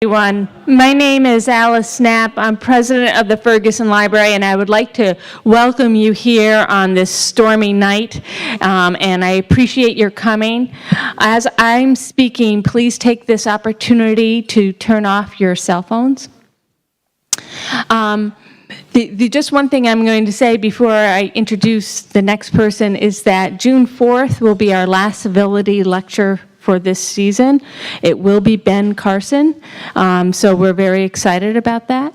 Everyone. My name is Alice Snap. I'm president of the Ferguson Library, and I would like to welcome you here on this stormy night, and I appreciate your coming. As I'm speaking, please take this opportunity to turn off your cell phones. Just one thing I'm going to say before I introduce the next person is that June 4th will be our last civility lecture for this season. It will be Ben Carson, so we're very excited about that.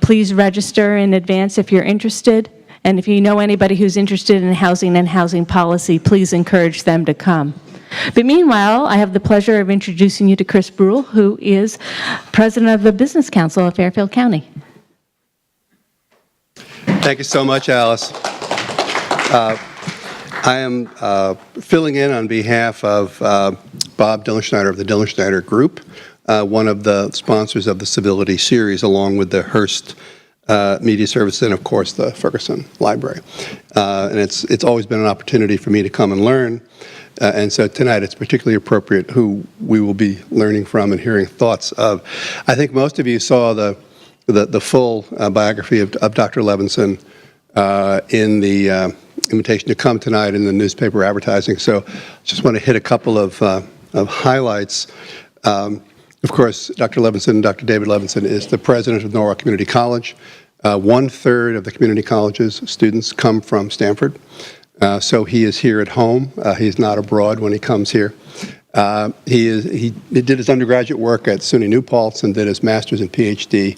Please register in advance if you're interested, and if you know anybody who's interested in housing and housing policy, please encourage them to come. But meanwhile, I have the pleasure of introducing you to Chris Brule, who is president of the Business Council of Fairfield County. Thank you so much, Alice. I am filling in on behalf of Bob Dillenschneider of the Dillenschneider Group, one of the sponsors of the Civility Series, along with the Hearst Media Services and, of course, the Ferguson Library. And it's always been an opportunity for me to come and learn. And so tonight it's particularly appropriate who we will be learning from and hearing thoughts of. I think most of you saw the full biography of Dr. Levinson in the invitation to come tonight in the newspaper advertising. So just want to hit a couple of highlights. Of course, Dr. Levinson, Dr. David Levinson, is the president of Norwalk Community College. 1/3 of the community college's students come from Stanford. So he is here at home. He's not abroad when he comes here. He did his undergraduate work at SUNY New Paltz and did his master's and PhD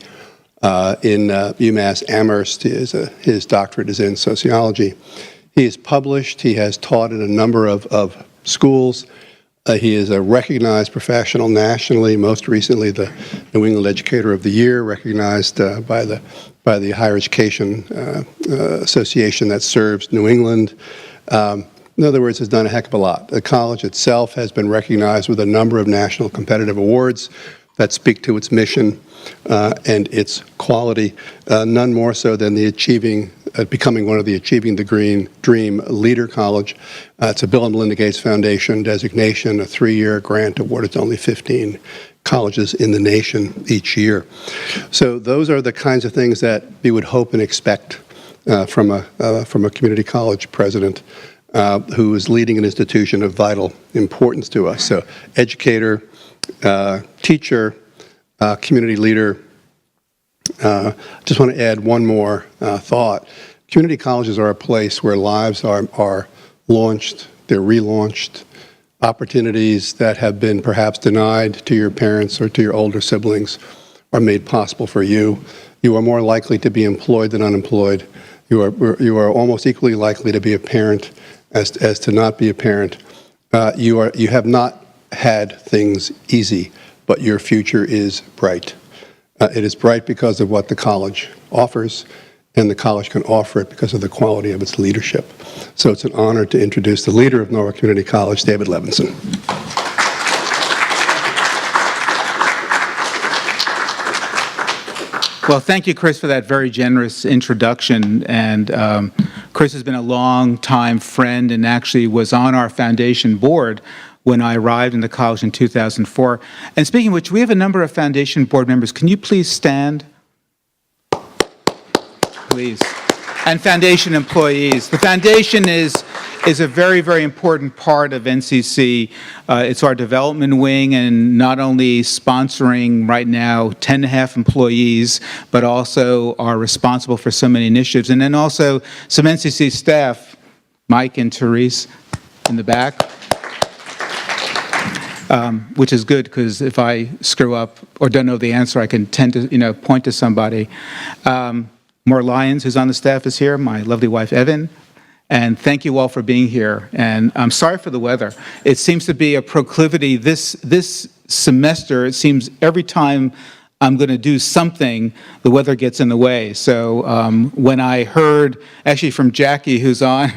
in UMass Amherst. His doctorate is in sociology. He is published. He has taught in a number of schools. He is a recognized professional nationally, most recently the New England Educator of the Year, recognized by the Higher Education Association that serves New England. In other words, has done a heck of a lot. The college itself has been recognized with a number of national competitive awards that speak to its mission and its quality, none more so than becoming one of the Achieving the Green Dream Leader College. It's a Bill and Melinda Gates Foundation designation, a 3-year grant awarded to only 15 colleges in the nation each year. So those are the kinds of things that we would hope and expect from a community college president who is leading an institution of vital importance to us. So educator, teacher, community leader. Just want to add one more thought. Community colleges are a place where lives are launched, they're relaunched, opportunities that have been perhaps denied to your parents or to your older siblings are made possible for you. You are more likely to be employed than unemployed. You are almost equally likely to be a parent as to not be a parent. You have not had things easy, but your future is bright. It is bright because of what the college offers, and the college can offer it because of the quality of its leadership. So it's an honor to introduce the leader of Norwalk Community College, David Levinson. Well, thank you, Chris, for that very generous introduction. And Chris has been a long-time friend and actually was on our foundation board when I arrived in the college in 2004. And speaking of which, we have a number of foundation board members. Can you please stand? Please. And foundation employees. The foundation is a very, very important part of NCC. It's our development wing, and not only sponsoring right now 10.5 employees, but also are responsible for so many initiatives. And then also some NCC staff, Mike and Therese in the back. Which is good, because if I screw up or don't know the answer, I can tend to, point to somebody. Maura Lyons, who's on the staff, is here. My lovely wife, Evan. And thank you all for being here. And I'm sorry for the weather. It seems to be a proclivity this semester. It seems every time I'm going to do something, the weather gets in the way. So when I heard, actually from Jackie, who's on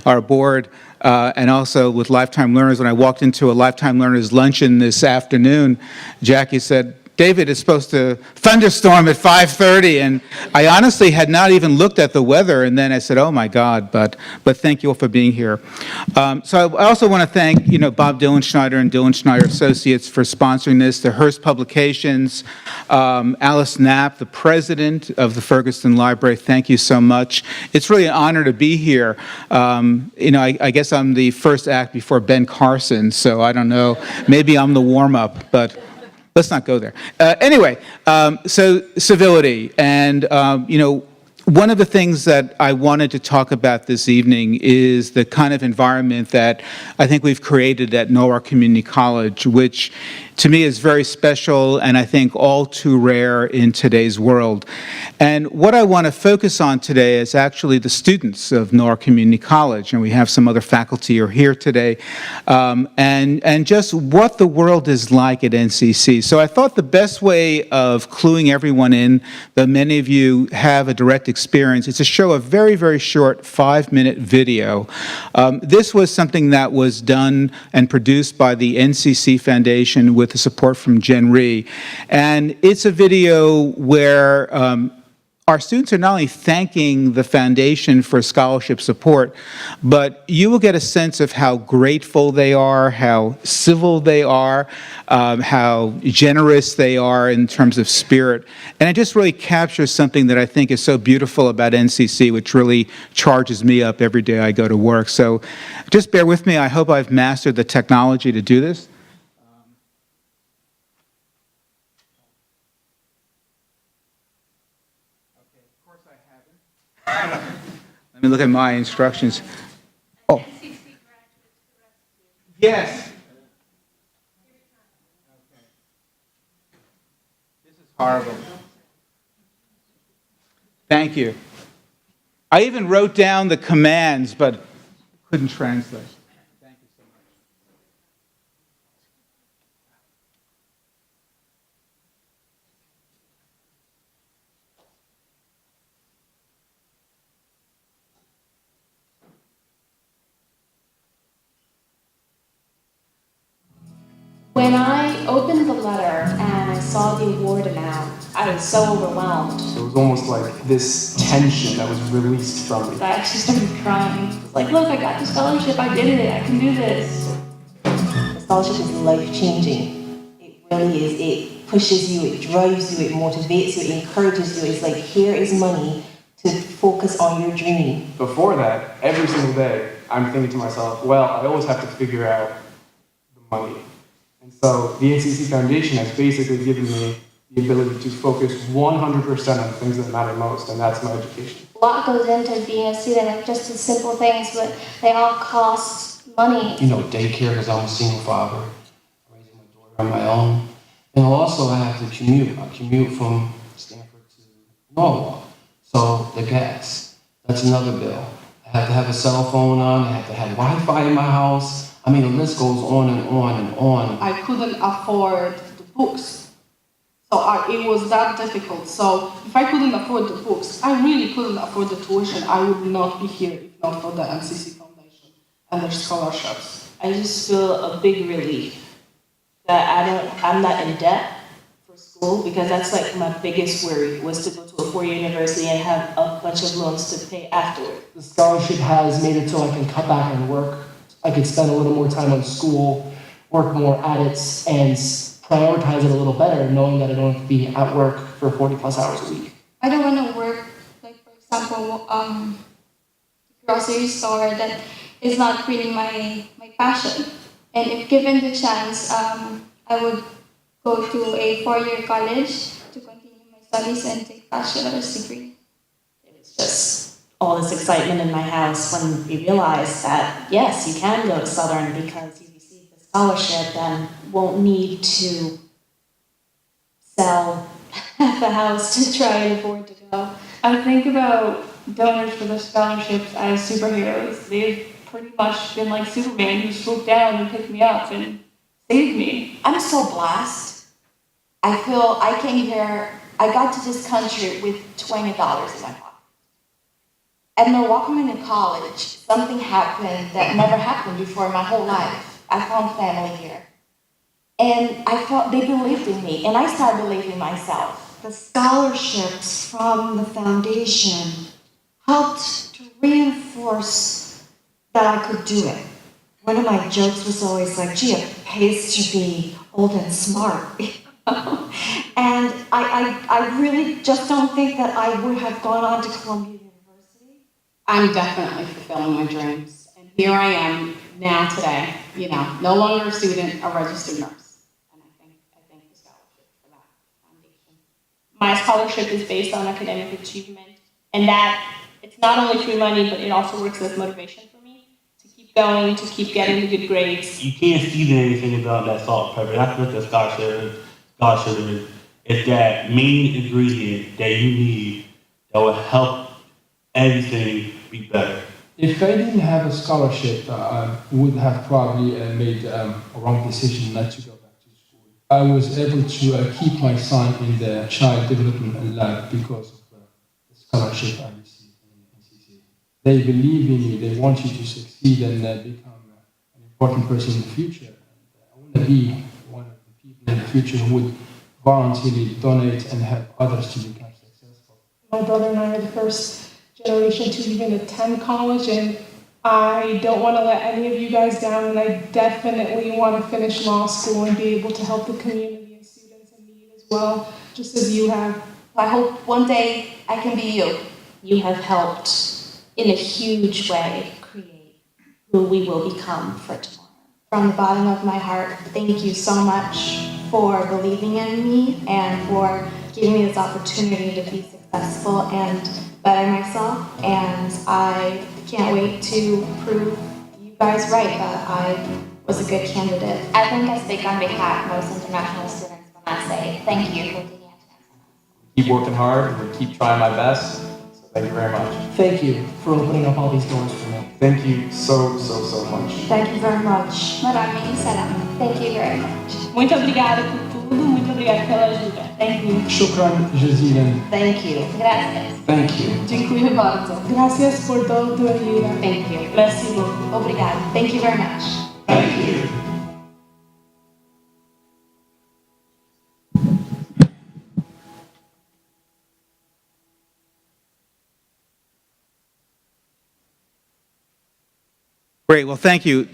our board, and also with Lifetime Learners, when I walked into a Lifetime Learners luncheon this afternoon, Jackie said, David, it's supposed to thunderstorm at 5:30, and I honestly had not even looked at the weather, and then I said, oh my God, but thank you all for being here. So I also want to thank, Bob Dylan Schneider and Dylan Schneider Associates for sponsoring this, the Hearst Publications, Alice Knapp, the president of the Ferguson Library, thank you so much. It's really an honor to be here. I guess I'm the first act before Ben Carson, so I don't know, maybe I'm the warm-up, but let's not go there. Anyway, so civility, and one of the things that I wanted to talk about this evening is the kind of environment that I think we've created at Norwalk Community College, which to me is very special and I think all too rare in today's world. And what I want to focus on today is actually the students of Norwalk Community College, and we have some other faculty who are here today, and just what the world is like at NCC. So I thought the best way of cluing everyone in, that many of you have a direct experience, is to show a very, very short 5-minute video. This was something that was done and produced by the NCC Foundation with the support from Jen Rhee. And it's a video where our students are not only thanking the foundation for scholarship support, but you will get a sense of how grateful they are, how civil they are, how generous they are in terms of spirit. And it just really captures something that I think is so beautiful about NCC, which really charges me up every day I go to work. So just bear with me. I hope I've mastered the technology to do this. Let me look at my instructions. Oh. Yes. This is horrible. Thank you. I even wrote down the commands, but couldn't translate. Thank you so much. When I opened the letter and I saw the award amount, I was so overwhelmed. It was almost like this tension that was released from me. I actually started crying. I was like, look, I got the scholarship, I did it, I can do this. The scholarship is life-changing. It really is. It pushes you, it drives you, it motivates you, it encourages you. It's like, here is money to focus on your dream. Before that, every single day, I'm thinking to myself, well, I always have to figure out the money. And so the NCC Foundation has basically given me the ability to focus 100% on the things that matter most, and that's my education. A lot goes into being a student, like just the simple things, but they all cost money. Daycare, because I'm a single father, raising my daughter on my own. And also I have to commute. I commute from Stanford to Norwalk. So the gas, that's another bill. I have to have a cell phone on, I have to have Wi-Fi in my house. I mean, the list goes on and on and on. I couldn't afford the books. So it was that difficult. So if I couldn't afford the books, I really couldn't afford the tuition. I would not be here if not for the NCC Foundation and their scholarships. I just feel a big relief that I'm not in debt for school, because that's like my biggest worry, was to go to a four-year university and have a bunch of loans to pay afterward. The scholarship has made it so I can cut back on work. I could spend a little more time on school, work more at it, and prioritize it a little better, knowing that I don't have to be at work for 40 plus hours a week. I don't want to work, like for example, grocery store that is not really my passion. And if given the chance, I would go to a four-year college to continue my studies and take bachelor's degree. It was just all this excitement in my house when we realized that, yes, you can go to Southern because you received the scholarship and won't need to sell half a house to try and afford to go. I think about donors for the scholarships as superheroes. They've pretty much been like Superman who swooped down and picked me up and saved me. I'm so blessed. I feel I came here, I got to this country with $20 in my pocket. At Norwalk Community College, something happened that never happened before in my whole life. I found family here. And I felt they believed in me, and I started believing myself. The scholarships from the foundation helped to reinforce that I could do it. One of my jokes was always like, gee, it pays to be old and smart. And I really just don't think that I would have gone on to Columbia University. I'm definitely fulfilling my dreams. And here I am now today, no longer a student, a registered nurse. And I thank the scholarship for that foundation. My scholarship is based on academic achievement, and that it's not only free money, but it also works as motivation for me to keep going, to keep getting the good grades. You can't see anything about that salt and pepper. That's what the scholarship is. It's that main ingredient that you need that will help everything be better. If I didn't have a scholarship, I would have probably made a wrong decision not to go back to school. I was able to keep my son in the child development lab because of the scholarship I received in NCC. They believe in you, they want you to succeed and become an important person in the future. And I want to be one of the people in the future who would voluntarily donate and help others to become successful. My brother and I are the first generation to even attend college, and I don't want to let any of you guys down, and I definitely want to finish law school and be able to help the community and students in need as well, just as you have. I hope one day I can be you. You have helped in a huge way create who we will become for tomorrow. From the bottom of my heart, thank you so much for believing in me and for giving me this opportunity to be successful and better myself. And I can't wait to prove you guys right that I was a good candidate. I think I speak on behalf of most international students when I say thank you for taking a chance on us. Keep working hard, and keep trying my best. So thank you very much. Thank you for opening up all these doors for me. Thank you so much. Thank you very much. Maraming salamat. Thank you very much. Muito obrigada por tudo, muito obrigada pela ajuda. Thank you. Shukran jazilan. Thank you. Gracias. Thank you. Dziękuję bardzo. Gracias por todo tu ayuda. Thank you. Merci beaucoup. Obrigado. Thank you very much. Thank you. Great, well, thank you.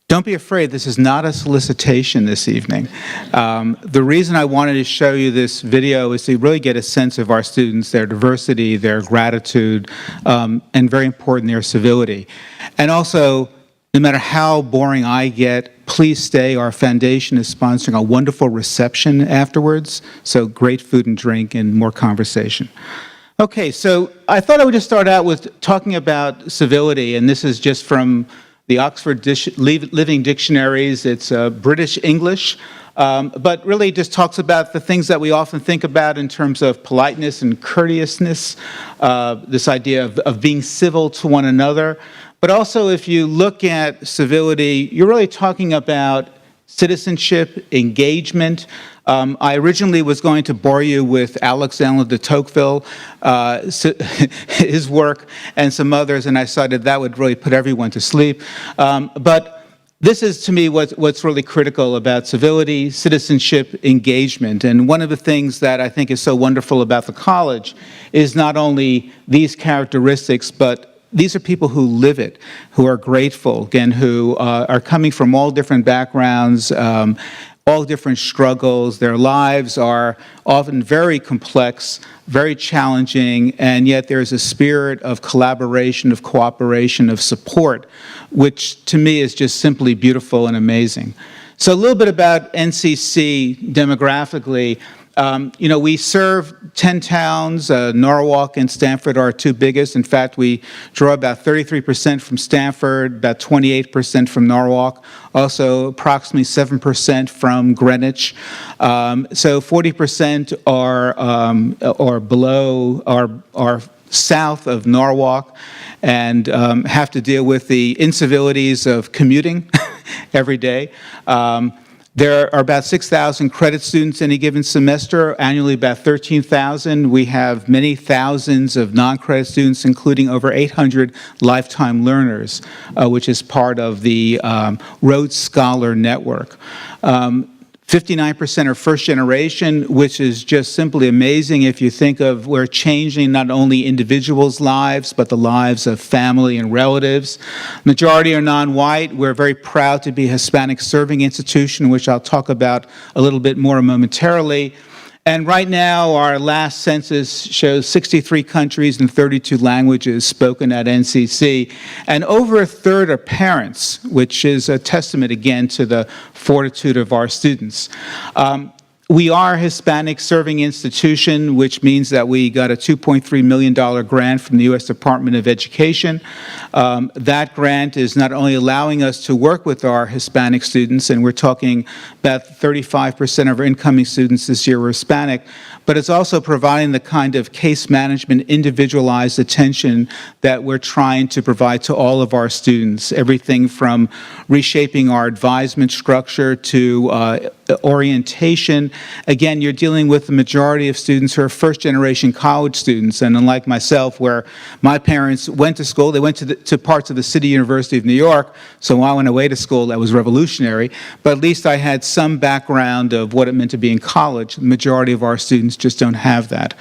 Don't be afraid, this is not a solicitation this evening. The reason I wanted to show you this video is to really get a sense of our students, their diversity, their gratitude, and very important, their civility. And also, no matter how boring I get, please stay. Our foundation is sponsoring a wonderful reception afterwards, so great food and drink and more conversation. Okay, so I thought I would just start out with talking about civility, and this is just from the Oxford Living Dictionaries. It's British English, but really just talks about the things that we often think about in terms of politeness and courteousness, this idea of being civil to one another. But also, if you look at civility, you're really talking about citizenship, engagement. I originally was going to bore you with Alexander de Tocqueville, his work, and some others, and I decided that would really put everyone to sleep. But this is, to me, what's really critical about civility, citizenship, engagement. And one of the things that I think is so wonderful about the college is not only these characteristics, but these are people who live it, who are grateful, again, who are coming from all different backgrounds, all different struggles. Their lives are often very complex, very challenging, and yet there's a spirit of collaboration, of cooperation, of support, which to me is just simply beautiful and amazing. So a little bit about NCC demographically. We serve 10 towns. Norwalk and Stamford are our two biggest. In fact, we draw about 33% from Stamford, about 28% from Norwalk, also approximately 7% from Greenwich. So 40% are below, are south of Norwalk, and have to deal with the incivilities of commuting every day. There are about 6,000 credit students any given semester, annually about 13,000. We have many thousands of non-credit students, including over 800 lifetime learners, which is part of the Rhodes Scholar Network. 59% are first generation, which is just simply amazing if you think of we're changing not only individuals' lives, but the lives of family and relatives. Majority are non-white. We're very proud to be a Hispanic serving institution, which I'll talk about a little bit more momentarily. And right now, our last census shows 63 countries and 32 languages spoken at NCC. And over a third are parents, which is a testament, again, to the fortitude of our students. We are a Hispanic serving institution, which means that we got a $2.3 million grant from the U.S. Department of Education. That grant is not only allowing us to work with our Hispanic students, and we're talking about 35% of our incoming students this year were Hispanic, but it's also providing the kind of case management, individualized attention that we're trying to provide to all of our students. Everything from reshaping our advisement structure to orientation. Again, you're dealing with the majority of students who are first-generation college students, and unlike myself, where my parents went to school, they went to parts of the City University of New York, so when I went away to school, that was revolutionary, but at least I had some background of what it meant to be in college. The majority of our students just don't have that.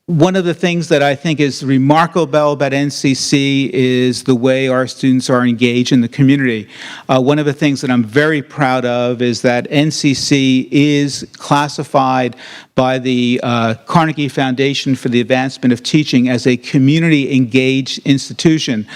One of the things that I think is remarkable about NCC is the way our students are engaged in the community. One of the things that I'm very proud of is that NCC is classified by the Carnegie Foundation for the Advancement of Teaching as a community-engaged institution.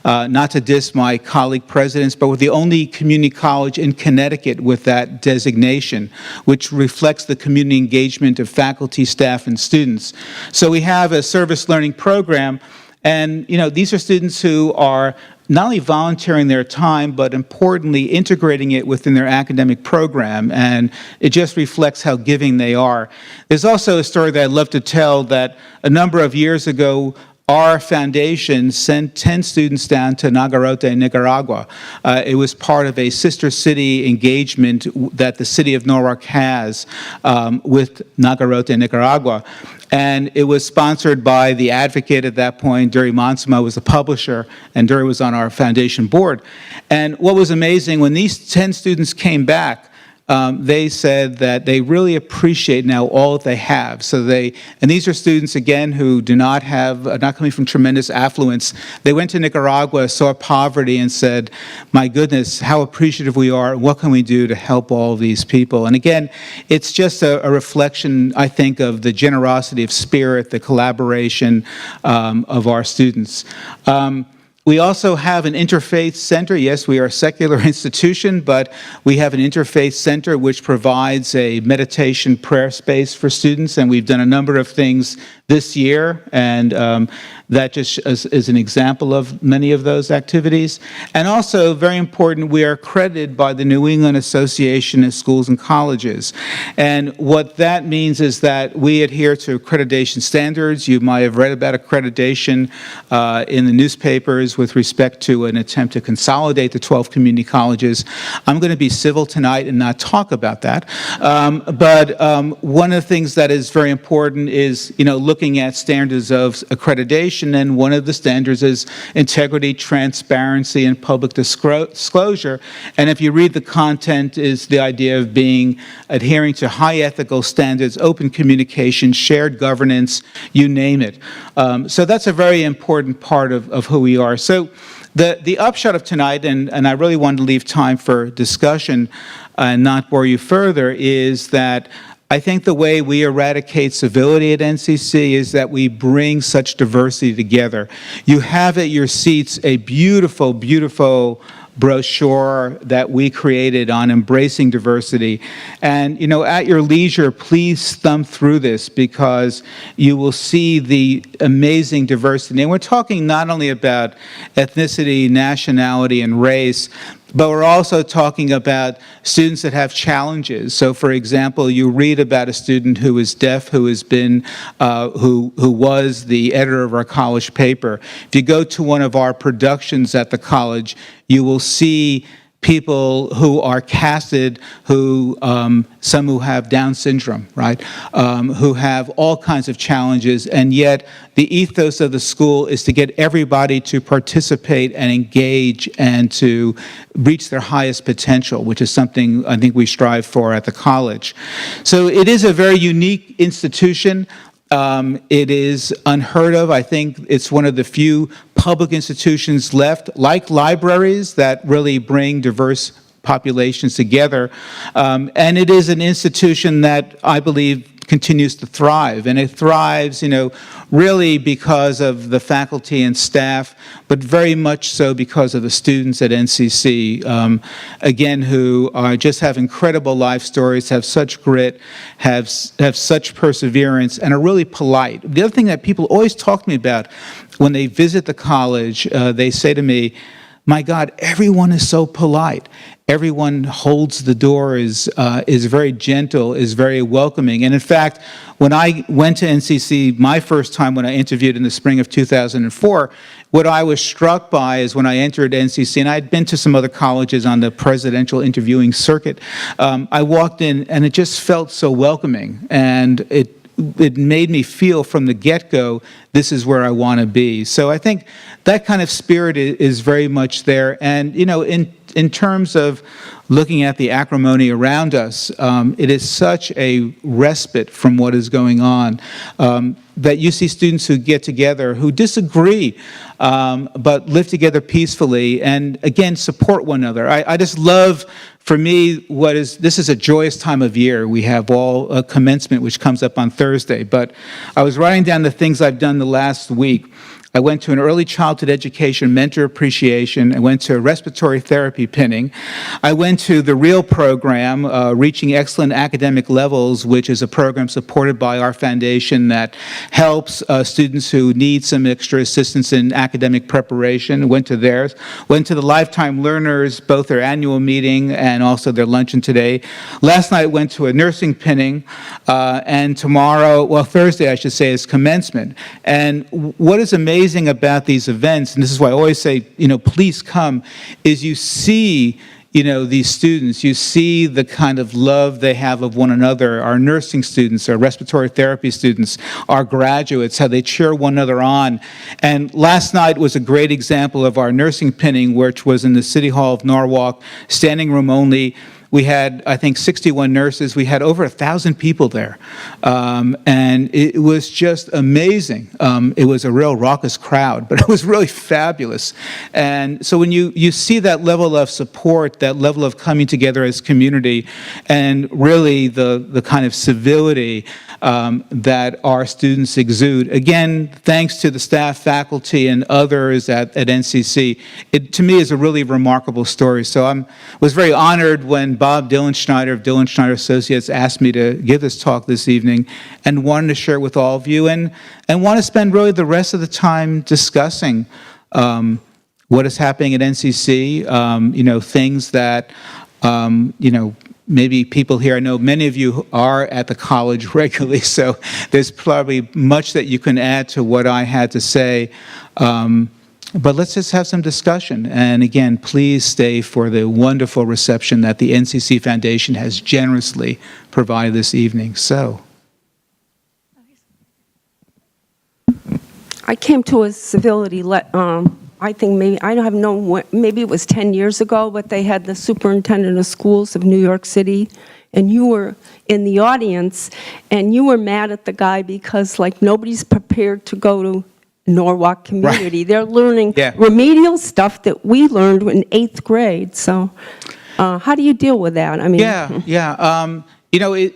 Not to diss my colleague presidents, but we're the only community college in Connecticut with that designation, which reflects the community engagement of faculty, staff, and students. So we have a service learning program, and these are students who are not only volunteering their time, but importantly, integrating it within their academic program, and it just reflects how giving they are. There's also a story that I'd love to tell that a number of years ago, our foundation sent 10 students down to Nagarote, Nicaragua. It was part of a sister city engagement that the city of Norwalk has with Nagarote, Nicaragua. And it was sponsored by the advocate at that point. Dury Monsema was the publisher, and Dury was on our foundation board. And what was amazing, when these 10 students came back, they said that they really appreciate now all that they have. And these are students, again, who do not coming from tremendous affluence. They went to Nicaragua, saw poverty, and said, my goodness, how appreciative we are. What can we do to help all of these people? And again, it's just a reflection, I think, of the generosity of spirit, the collaboration of our students. We also have an interfaith center. Yes, we are a secular institution, but we have an interfaith center which provides a meditation prayer space for students, and we've done a number of things this year, and that just is an example of many of those activities. And also, very important, we are accredited by the New England Association of Schools and Colleges. And what that means is that we adhere to accreditation standards. You might have read about accreditation in the newspapers with respect to an attempt to consolidate the 12 community colleges. I'm going to be civil tonight and not talk about that. But one of the things that is very important is, looking at standards of accreditation, and one of the standards is integrity, transparency, and public disclosure. And if you read the content, is the idea of adhering to high ethical standards, open communication, shared governance, you name it. So that's a very important part of who we are. So the upshot of tonight, and I really wanted to leave time for discussion and not bore you further, is that I think the way we eradicate civility at NCC is that we bring such diversity together. You have at your seats a beautiful, beautiful brochure that we created on embracing diversity. And, at your leisure, please thumb through this, because you will see the amazing diversity. And we're talking not only about ethnicity, nationality, and race, but we're also talking about students that have challenges. So, for example, you read about a student who is deaf, who has been, who was the editor of our college paper. If you go to one of our productions at the college, you will see people who are casted, who some who have Down syndrome, right, who have all kinds of challenges, and yet the ethos of the school is to get everybody to participate and engage and to reach their highest potential, which is something I think we strive for at the college. So it is a very unique institution. It is unheard of. I think it's one of the few public institutions left, like libraries, that really bring diverse populations together. And it is an institution that I believe continues to thrive. And it thrives, really because of the faculty and staff, but very much so because of the students at NCC, again, who just have incredible life stories, have such grit, have such perseverance, and are really polite. The other thing that people always talk to me about when they visit the college, they say to me, my God, everyone is so polite. Everyone holds the door, is very gentle, is very welcoming. And in fact, when I went to NCC my first time when I interviewed in the spring of 2004, what I was struck by is when I entered NCC, and I had been to some other colleges on the presidential interviewing circuit, I walked in and it just felt so welcoming. And it made me feel from the get-go, this is where I want to be. So I think that kind of spirit is very much there. And, in terms of looking at the acrimony around us, it is such a respite from what is going on, that you see students who get together, who disagree, but live together peacefully, and again, support one another. I just love, for me, this is a joyous time of year. We have all commencement, which comes up on Thursday, but I was writing down the things I've done the last week. I went to an early childhood education mentor appreciation. I went to a respiratory therapy pinning. I went to the REAL program, Reaching Excellent Academic Levels, which is a program supported by our foundation that helps students who need some extra assistance in academic preparation. Went to theirs. Went to the Lifetime Learners, both their annual meeting and also their luncheon today. Last night went to a nursing pinning, and Thursday I should say, is commencement. And what is amazing about these events, and this is why I always say, please come, is you see, these students, you see the kind of love they have of one another, our nursing students, our respiratory therapy students, our graduates, how they cheer one another on. And last night was a great example of our nursing pinning, which was in the City Hall of Norwalk, standing room only. We had, I think, 61 nurses. We had over 1,000 people there. And it was just amazing. It was a real raucous crowd, but it was really fabulous. And so when you see that level of support, that level of coming together as community, and really the kind of civility that our students exude, again, thanks to the staff, faculty, and others at NCC, it to me is a really remarkable story. So I was very honored when Bob Dillenschneider of Dillenschneider Associates asked me to give this talk this evening, and wanted to share it with all of you, and want to spend really the rest of the time discussing what is happening at NCC, things that, maybe people here, I know many of you are at the college regularly, so there's probably much that you can add to what I had to say. But let's just have some discussion. And again, please stay for the wonderful reception that the NCC Foundation has generously provided this evening. So, I came to a civility, I think maybe it was 10 years ago, but they had the superintendent of schools of New York City, and you were in the audience, and you were mad at the guy because, nobody's prepared to go to Norwalk community. Right. They're learning remedial stuff that we learned in 8th grade. So how do you deal with that? I mean,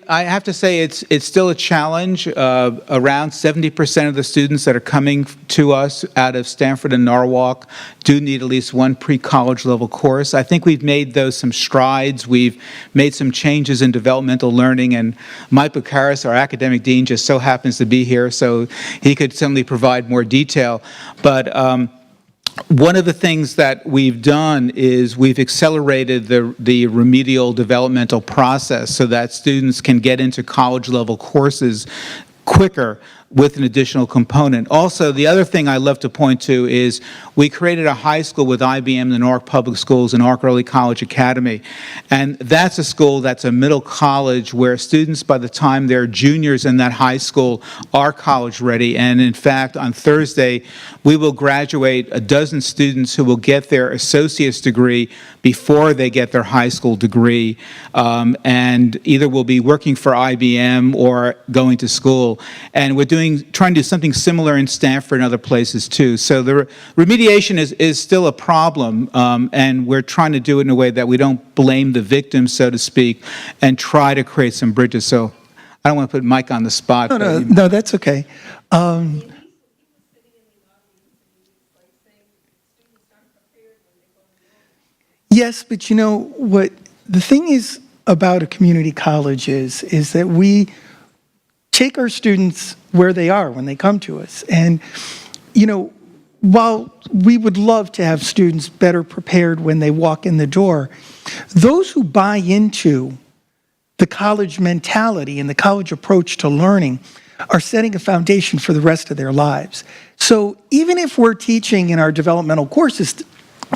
I have to say it's still a challenge. Around 70% of the students that are coming to us out of Stanford and Norwalk do need at least one pre-college level course. I think we've made some strides. We've made some changes in developmental learning, and Mike Bukaris, our academic dean, just so happens to be here, so he could certainly provide more detail. But one of the things that we've done is we've accelerated the remedial developmental process so that students can get into college-level courses quicker with an additional component. Also, the other thing I love to point to is we created a high school with IBM, the Newark Public Schools, and Newark Early College Academy. And that's a school that's a middle college where students, by the time they're juniors in that high school, are college ready. And in fact, on Thursday, we will graduate a dozen students who will get their associate's degree before they get their high school degree, and either will be working for IBM or going to school. And we're trying to do something similar in Stanford and other places too. So the remediation is still a problem, and we're trying to do it in a way that we don't blame the victims, so to speak, and try to create some bridges. So I don't want to put Mike on the spot. No, that's okay. Yes, but you know what the thing is about a community college is that we take our students where they are when they come to us. And, you know, while we would love to have students better prepared when they walk in the door, those who buy into the college mentality and the college approach to learning are setting a foundation for the rest of their lives. So even if we're teaching in our developmental courses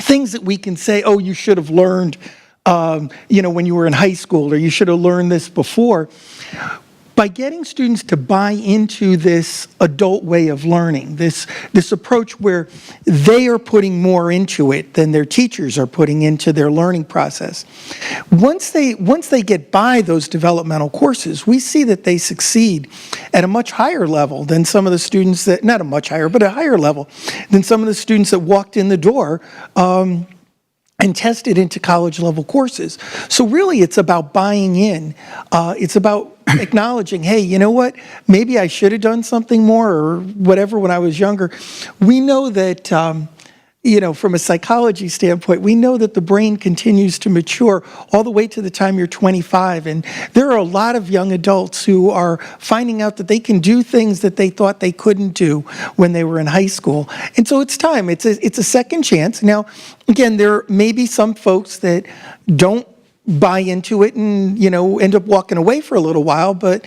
things that we can say, oh, you should have learned, you know, when you were in high school, or you should have learned this before. By getting students to buy into this adult way of learning, this approach where they are putting more into it than their teachers are putting into their learning process, once they get by those developmental courses, we see that they succeed at a much higher level than some of the students that, not a much higher, but a higher level than some of the students that walked in the door and tested into college level courses. So really it's about buying in. It's about acknowledging, hey, you know what, maybe I should have done something more or whatever when I was younger. We know that, you know, from a psychology standpoint, we know that the brain continues to mature all the way to the time you're 25. And there are a lot of young adults who are finding out that they can do things that they thought they couldn't do when they were in high school. And so it's time. It's a second chance. Now, again, there may be some folks that don't buy into it and, you know, end up walking away for a little while, but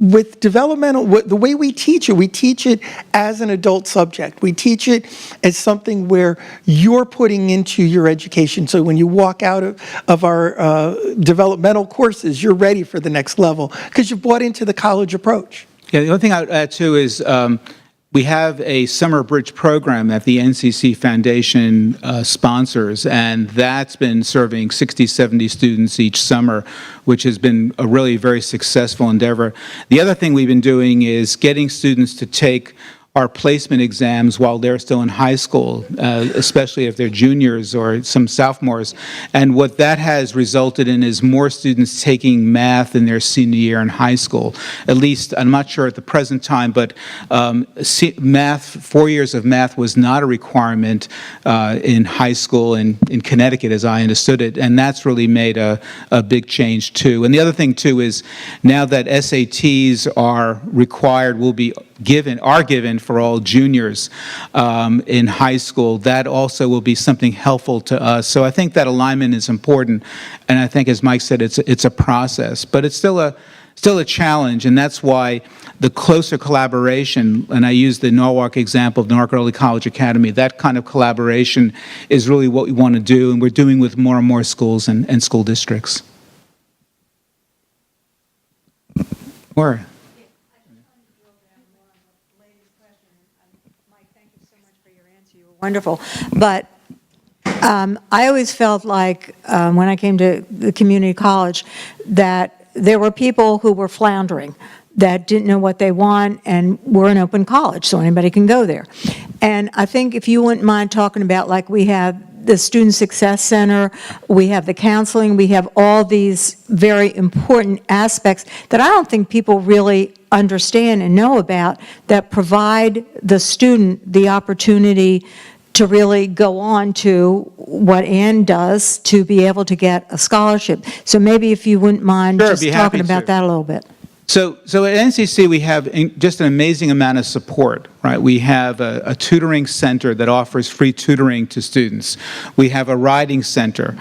with developmental, the way we teach it as an adult subject. We teach it as something where you're putting into your education. So when you walk out of our developmental courses, you're ready for the next level because you've bought into the college approach. Yeah, the only thing I would add too is we have a summer bridge program that the NCC Foundation sponsors, and that's been serving 60, 70 students each summer, which has been a really very successful endeavor. The other thing we've been doing is getting students to take our placement exams while they're still in high school, especially if they're juniors or some sophomores. And what that has resulted in is more students taking math in their senior year in high school. At least, I'm not sure at the present time, but math, 4 years of math was not a requirement in high school in Connecticut, as I understood it. And that's really made a big change, too. And the other thing, too, is now that SATs are required, are given for all juniors in high school, that also will be something helpful to us. So I think that alignment is important, and I think, as Mike said, it's a process, but it's still a challenge, and that's why the closer collaboration, and I use the Norwalk example of Newark Early College Academy, that kind of collaboration is really what we want to do, and we're doing with more and more schools and school districts. Or wonderful. But I always felt like when I came to the community college that there were people who were floundering, that didn't know what they want, and we're an open college, so anybody can go there. And I think if you wouldn't mind talking about, like, we have the Student Success Center, we have the counseling, we have all these very important aspects that I don't think people really understand and know about, that provide the student the opportunity to really go on to what Ann does to be able to get a scholarship. So maybe if you wouldn't mind just talking about that a little bit. So at NCC, we have just an amazing amount of support, right? We have a tutoring center that offers free tutoring to students. We have a writing center.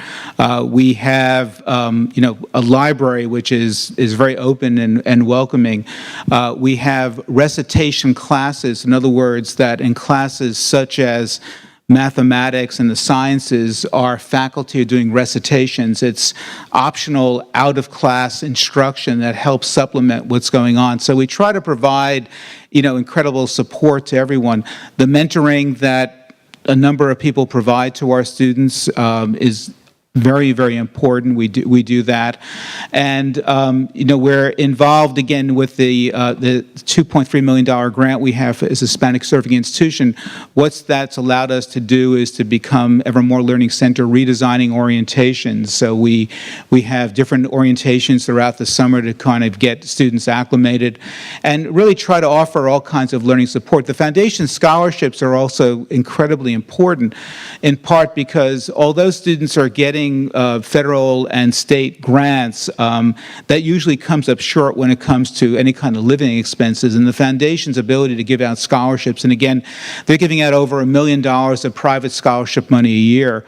We have, a library which is very open and welcoming. We have recitation classes, in other words, that in classes such as mathematics and the sciences, our faculty are doing recitations. It's optional out-of-class instruction that helps supplement what's going on. So we try to provide, incredible support to everyone. The mentoring that a number of people provide to our students is very, very important. We do that, and we're involved again with the $2.3 million grant we have as a Hispanic Serving Institution. What that's allowed us to do is to become Evermore Learning Center, redesigning orientations. So we have different orientations throughout the summer to kind of get students acclimated, and really try to offer all kinds of learning support. The foundation scholarships are also incredibly important, in part because although students are getting federal and state grants, that usually comes up short when it comes to any kind of living expenses. And the foundation's ability to give out scholarships, and again, they're giving out over $1 million of private scholarship money a year,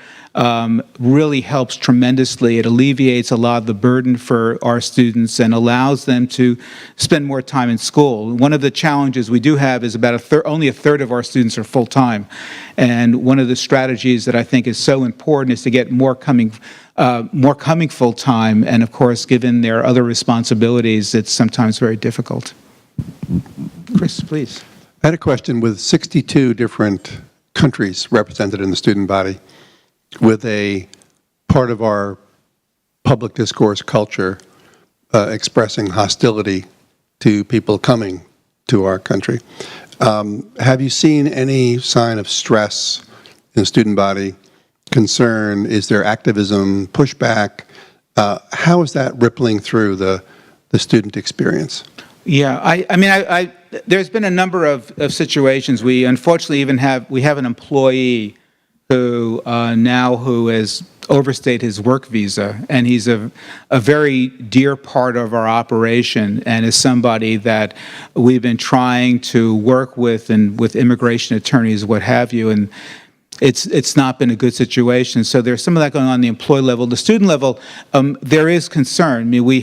really helps tremendously. It alleviates a lot of the burden for our students and allows them to spend more time in school. One of the challenges we do have is about only a third of our students are full-time. And one of the strategies that I think is so important is to get more coming full-time. And of course, given their other responsibilities, it's sometimes very difficult. Chris, please. I had a question. With 62 different countries represented in the student body, with a part of our public discourse culture expressing hostility to people coming to our country, have you seen any sign of stress in the student body, concern? Is there activism, pushback? How is that rippling through the student experience? Yeah, I mean, there's been a number of situations. We unfortunately even have an employee who has overstayed his work visa, and he's a very dear part of our operation, and is somebody that we've been trying to work with, and with immigration attorneys, what have you, and it's not been a good situation. So there's some of that going on the employee level. The student level, there is concern. I mean, we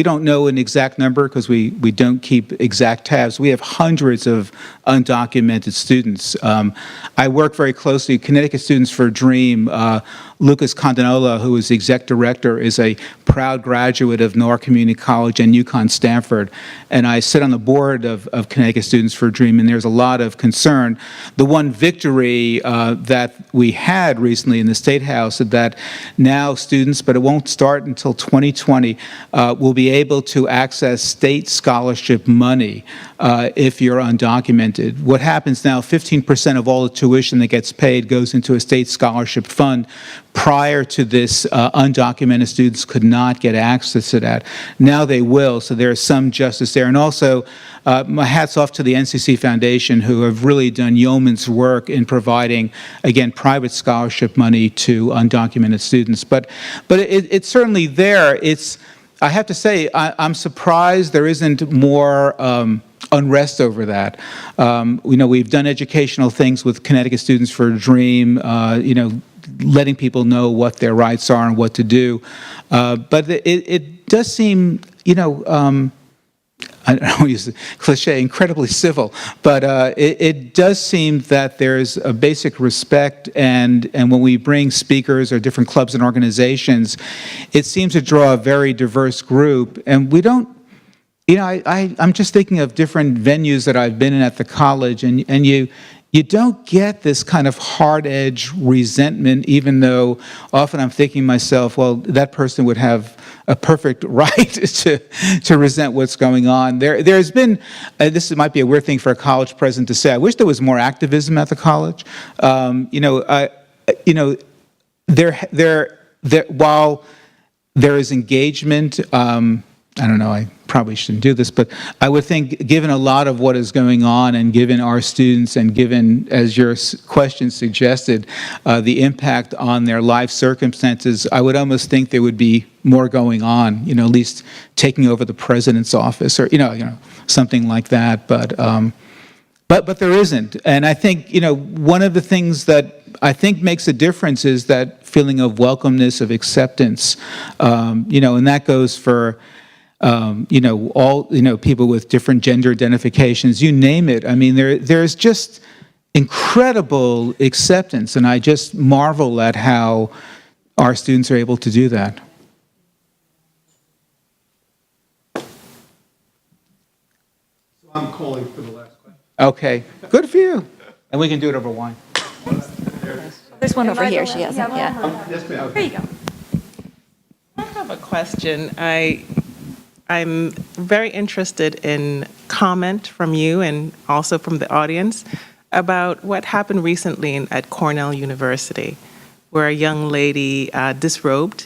don't know an exact number because we don't keep exact tabs. We have hundreds of undocumented students. I work very closely with Connecticut Students for a Dream. Lucas Condanola, who is the exec director, is a proud graduate of North Community College and UConn Stanford, and I sit on the board of Connecticut Students for a Dream, and there's a lot of concern. The one victory that we had recently in the State House is that now students, but it won't start until 2020, will be able to access state scholarship money if you're undocumented. What happens now, 15% of all the tuition that gets paid goes into a state scholarship fund. Prior to this, undocumented students could not get access to that. Now they will, so there is some justice there. And also, my hat's off to the NCC Foundation, who have really done yeoman's work in providing, again, private scholarship money to undocumented students. But it's certainly there. I have to say, I'm surprised there isn't more unrest over that. We've done educational things with Connecticut Students for a Dream, letting people know what their rights are and what to do. But it does seem, I don't want to use the cliche, incredibly civil, but it does seem that there's a basic respect, and when we bring speakers or different clubs and organizations, it seems to draw a very diverse group, and we don't, I'm just thinking of different venues that I've been in at the college, and you don't get this kind of hard-edged resentment, even though often I'm thinking to myself, well, that person would have a perfect right to resent what's going on. There's been, this might be a weird thing for a college president to say, I wish there was more activism at the college. While there is engagement, I don't know, probably shouldn't do this, but I would think, given a lot of what is going on, and given our students, and given, as your question suggested, the impact on their life circumstances, I would almost think there would be more going on, at least taking over the president's office, or something like that. But there isn't. And I think, one of the things that I think makes a difference is that feeling of welcomeness, of acceptance, and that goes for, all, people with different gender identifications, you name it. I mean, there's just incredible acceptance, and I just marvel at how our students are able to do that. So I'm calling for the last question. Okay, good for you. And we can do it over wine. There's one over here, she has it, yeah. Yes, ma'am. There you go. I have a question. I'm very interested in comment from you and also from the audience about what happened recently at Cornell University, where a young lady disrobed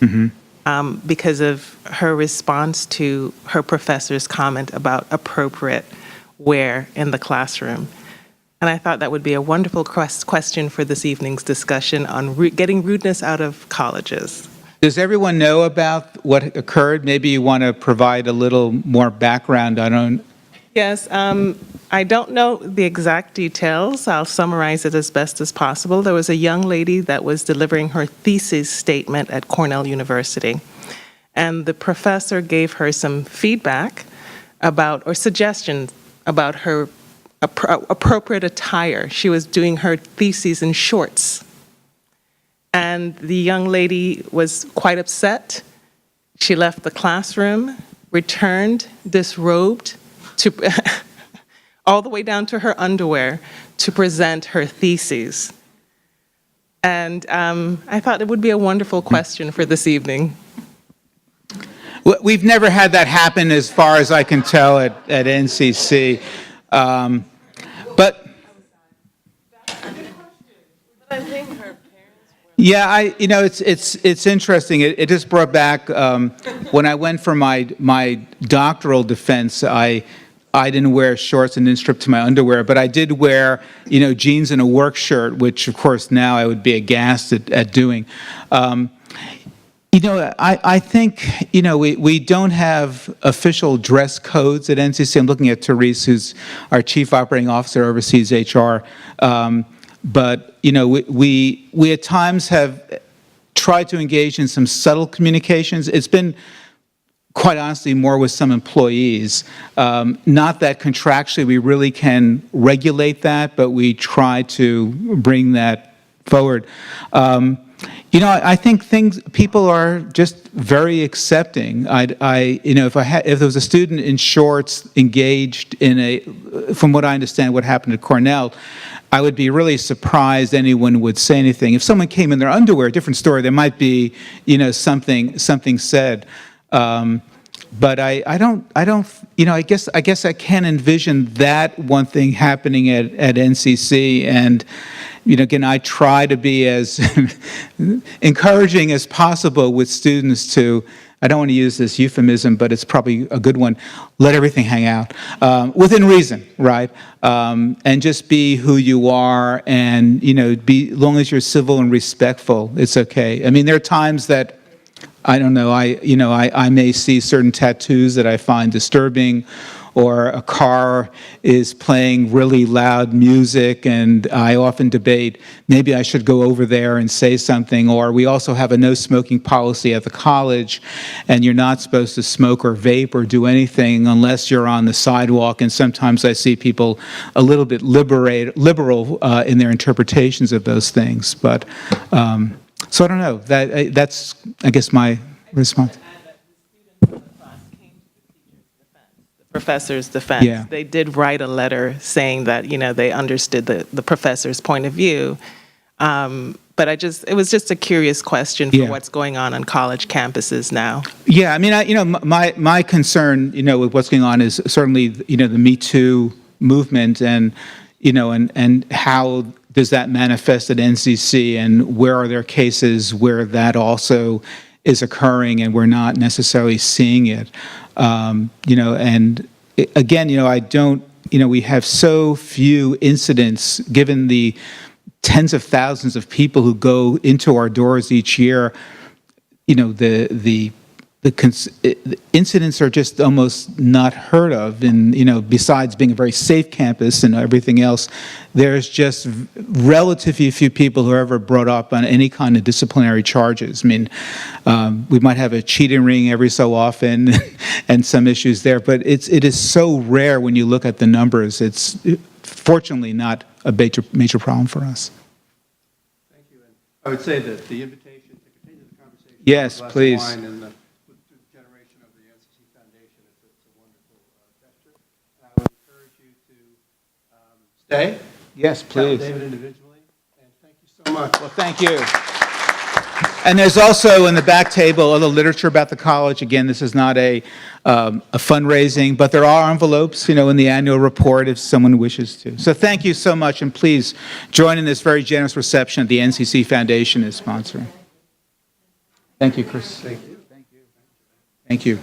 because of her response to her professor's comment about appropriate wear in the classroom. And I thought that would be a wonderful question for this evening's discussion on getting rudeness out of colleges. Does everyone know about what occurred? Maybe you want to provide a little more background. Yes, I don't know the exact details. I'll summarize it as best as possible. There was a young lady that was delivering her thesis statement at Cornell University, and the professor gave her some feedback about, or suggestions about her appropriate attire. She was doing her thesis in shorts. And the young lady was quite upset. She left the classroom, returned disrobed to all the way down to her underwear to present her thesis. And I thought it would be a wonderful question for this evening. We've never had that happen, as far as I can tell, at NCC. But yeah, it's interesting. It just brought back when I went for my doctoral defense. I didn't wear shorts and didn't strip to my underwear, but I did wear jeans and a work shirt, which of course now I would be aghast at doing. I think, we don't have official dress codes at NCC. I'm looking at Therese, who's our chief operating officer, oversees HR. But, we at times have tried to engage in some subtle communications. It's been, quite honestly, more with some employees. Not that contractually we really can regulate that, but we try to bring that forward. I think people are just very accepting. If there was a student in shorts engaged in from what I understand, what happened at Cornell, I would be really surprised anyone would say anything. If someone came in their underwear, a different story. There might be, something said. But I don't. I guess I can't envision that one thing happening at NCC. And again, I try to be as encouraging as possible with students to, I don't want to use this euphemism, but it's probably a good one, let everything hang out, within reason, right? And just be who you are, and, as long as you're civil and respectful, it's okay. I mean, there are times that, I don't know, I may see certain tattoos that I find disturbing, or a car is playing really loud music, and I often debate, maybe I should go over there and say something. Or we also have a no smoking policy at the college, and you're not supposed to smoke or vape or do anything unless you're on the sidewalk. And sometimes I see people a little bit liberal in their interpretations of those things. But so I don't know. That's, I guess, my response. Professor's defense. Yeah. They did write a letter saying that, they understood the professor's point of view. But it was just a curious question for what's going on college campuses now. Yeah, I mean, my concern, with what's going on is certainly, the Me Too movement, and, and how does that manifest at NCC, and where are there cases where that also is occurring and we're not necessarily seeing it. And again, I don't, we have so few incidents, given the tens of thousands of people who go into our doors each year. The incidents are just almost not heard of. And, besides being a very safe campus and everything else, there's just relatively few people who are ever brought up on any kind of disciplinary charges. I mean, we might have a cheating ring every so often and some issues there, but it is so rare when you look at the numbers. It's fortunately not a major problem for us. Thank you. And I would say that the invitation to continue the conversation. Yes, with a glass of please. wine and the generation of the NCC Foundation is a wonderful gesture. And I would encourage you to stay. Yes, Tell please. David individually. And thank you so much. Well, thank you. And there's also in the back table other literature about the college. Again, this is not a fundraising, but there are envelopes, in the annual report if someone wishes to. So thank you so much, and please join in this very generous reception that the NCC Foundation is sponsoring. Thank you, Chris. Thank you. Thank you.